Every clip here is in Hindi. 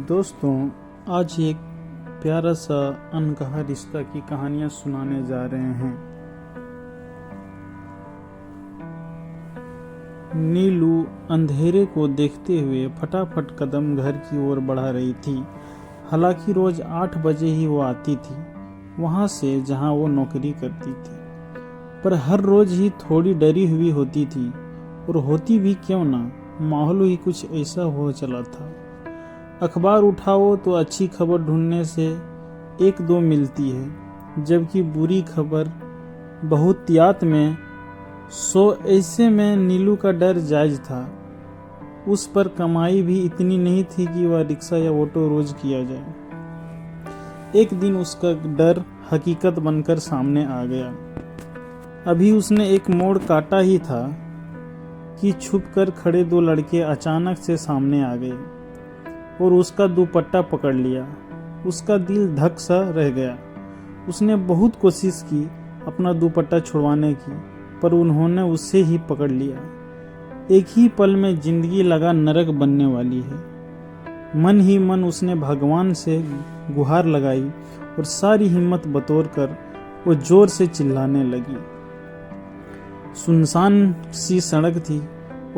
दोस्तों, आज एक प्यारा सा अनकहा रिश्ता की कहानियां सुनाने जा रहे हैं। नीलू अंधेरे को देखते हुए फटाफट कदम घर की ओर बढ़ा रही थी। हालांकि रोज 8 बजे ही वो आती थी, वहां से जहां वो नौकरी करती थी, पर हर रोज ही थोड़ी डरी हुई होती थी। और होती भी क्यों ना, माहौल ही कुछ ऐसा हो चला था। अखबार उठाओ तो अच्छी खबर ढूंढने से एक दो मिलती है, जबकि बुरी खबर बहुतियात में 100। ऐसे में नीलू का डर जायज था। उस पर कमाई भी इतनी नहीं थी कि वह रिक्शा या ऑटो रोज किया जाए। एक दिन उसका डर हकीकत बनकर सामने आ गया। अभी उसने एक मोड़ काटा ही था कि छुपकर खड़े 2 लड़के अचानक से सामने आ गए और उसका दुपट्टा पकड़ लिया। उसका दिल धक सा रह गया। उसने बहुत कोशिश की अपना दुपट्टा छुड़वाने की, पर उन्होंने उसे ही पकड़ लिया। एक ही पल में जिंदगी लगा नरक बनने वाली है। मन ही मन उसने भगवान से गुहार लगाई और सारी हिम्मत बटोर कर वो जोर से चिल्लाने लगी। सुनसान सी सड़क थी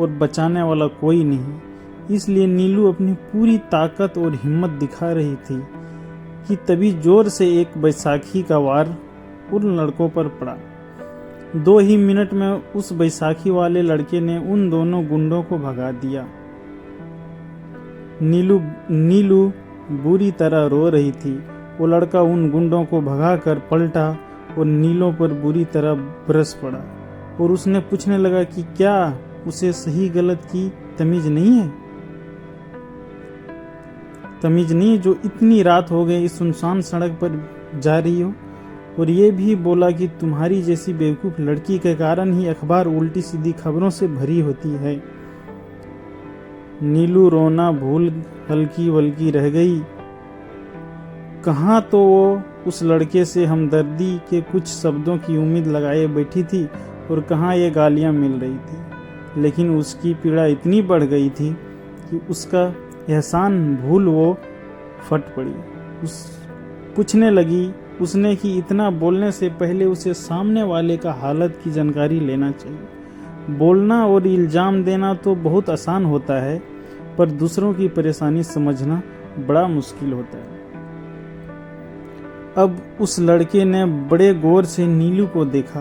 और बचाने वाला कोई नहीं, इसलिए नीलू अपनी पूरी ताकत और हिम्मत दिखा रही थी कि तभी जोर से एक बैसाखी का वार उन लड़कों पर पड़ा। 2 ही मिनट में उस बैसाखी वाले लड़के ने उन दोनों गुंडों को भगा दिया। नीलू बुरी तरह रो रही थी। वो लड़का उन गुंडों को भगाकर पलटा और नीलों पर बुरी तरह बरस पड़ा और उसने पूछने लगा कि क्या उसे सही गलत की तमीज नहीं है, जो इतनी रात हो गई इस सुनसान सड़क पर जा रही हो। और ये भी बोला कि तुम्हारी जैसी बेवकूफ लड़की के कारण ही अखबार उल्टी सीधी खबरों से भरी होती है। नीलू रोना भूल हल्की वल्की रह गई। कहाँ तो वो उस लड़के से हमदर्दी के कुछ शब्दों की उम्मीद लगाए बैठी थी और कहाँ ये गालियां मिल रही थी। लेकिन उसकी पीड़ा इतनी बढ़ गई थी कि उसका एहसान भूल वो फट पड़ी। पूछने लगी उसने कि इतना बोलने से पहले उसे सामने वाले का हालत की जानकारी लेना चाहिए। बोलना और इल्जाम देना तो बहुत आसान होता है, पर दूसरों की परेशानी समझना बड़ा मुश्किल होता है। अब उस लड़के ने बड़े गौर से नीलू को देखा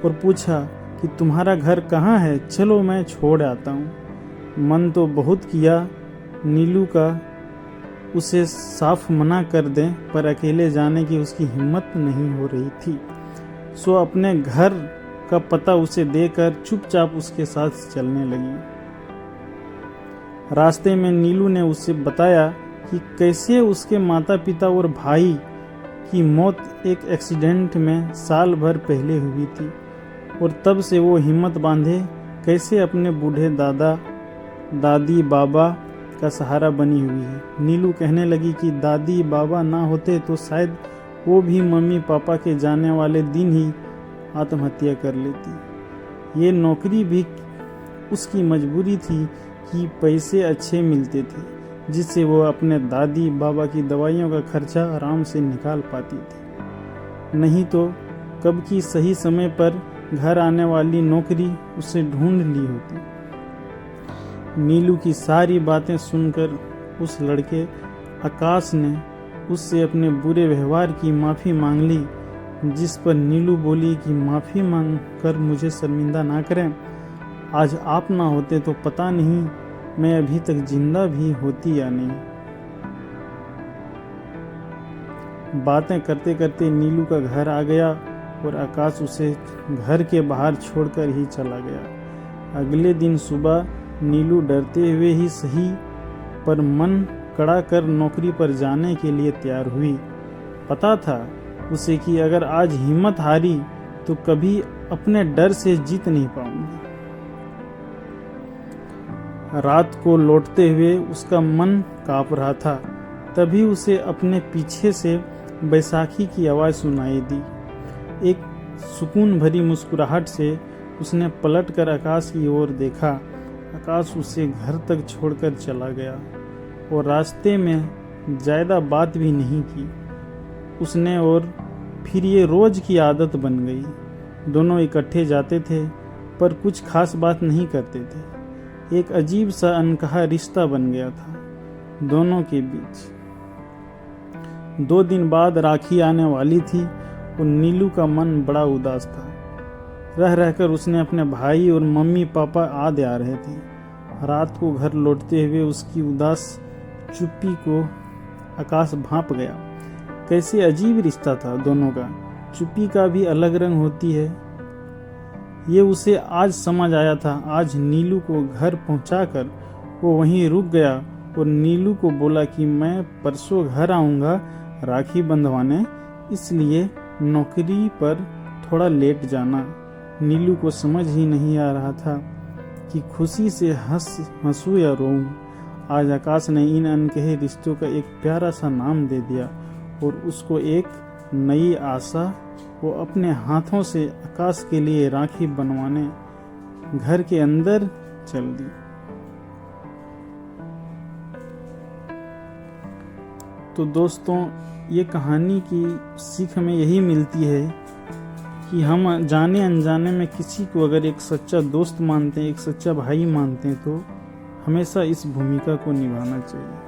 और पूछा कि तुम्हारा घर कहाँ है, चलो मैं छोड़ आता हूँ। मन तो बहुत किया नीलू का उसे साफ मना कर दें, पर अकेले जाने की उसकी हिम्मत नहीं हो रही थी। सो अपने घर का पता उसे देकर चुपचाप उसके साथ चलने लगी। रास्ते में नीलू ने उसे बताया कि कैसे उसके माता पिता और भाई की मौत एक एक्सीडेंट में साल भर पहले हुई थी और तब से वो हिम्मत बांधे कैसे अपने बूढ़े दादा दादी बाबा का सहारा बनी हुई है। नीलू कहने लगी कि दादी बाबा ना होते तो शायद वो भी मम्मी पापा के जाने वाले दिन ही आत्महत्या कर लेती। ये नौकरी भी उसकी मजबूरी थी कि पैसे अच्छे मिलते थे, जिससे वो अपने दादी बाबा की दवाइयों का खर्चा आराम से निकाल पाती थी। नहीं तो कब की सही समय पर घर आने वाली नौकरी उसे ढूंढ ली होती। नीलू की सारी बातें सुनकर उस लड़के आकाश ने उससे अपने बुरे व्यवहार की माफ़ी मांग ली, जिस पर नीलू बोली कि माफ़ी मांग कर मुझे शर्मिंदा ना करें। आज आप ना होते तो पता नहीं मैं अभी तक जिंदा भी होती या नहीं। बातें करते करते नीलू का घर आ गया और आकाश उसे घर के बाहर छोड़कर ही चला गया। अगले दिन सुबह नीलू डरते हुए ही सही, पर मन कड़ा कर नौकरी पर जाने के लिए तैयार हुई। पता था उसे कि अगर आज हिम्मत हारी तो कभी अपने डर से जीत नहीं पाऊंगी। रात को लौटते हुए उसका मन कांप रहा था। तभी उसे अपने पीछे से बैसाखी की आवाज़ सुनाई दी। एक सुकून भरी मुस्कुराहट से उसने पलटकर आकाश की ओर देखा। आकाश उसे घर तक छोड़कर चला गया। और रास्ते में ज़्यादा बात भी नहीं की उसने, और फिर ये रोज़ की आदत बन गई। दोनों इकट्ठे जाते थे पर कुछ खास बात नहीं करते थे। एक अजीब सा अनकहा रिश्ता बन गया था दोनों के बीच। 2 दिन बाद राखी आने वाली थी और नीलू का मन बड़ा उदास था। रह रहकर उसने अपने भाई और मम्मी पापा याद आ रहे थे। रात को घर लौटते हुए उसकी उदास चुप्पी को आकाश भांप गया। कैसे अजीब रिश्ता था दोनों का। चुप्पी का भी अलग रंग होती है, ये उसे आज समझ आया था। आज नीलू को घर पहुंचाकर वो वहीं रुक गया और नीलू को बोला कि मैं परसों घर आऊँगा राखी बंधवाने, इसलिए नौकरी पर थोड़ा लेट जाना। नीलू को समझ ही नहीं आ रहा था कि खुशी से हंसूं या रोऊं। आज आकाश ने इन अनकहे रिश्तों का एक प्यारा सा नाम दे दिया और उसको एक नई आशा। वो अपने हाथों से आकाश के लिए राखी बनवाने घर के अंदर चल दी। तो दोस्तों, ये कहानी की सीख हमें यही मिलती है कि हम जाने अनजाने में किसी को अगर एक सच्चा दोस्त मानते हैं, एक सच्चा भाई मानते हैं, तो हमेशा इस भूमिका को निभाना चाहिए।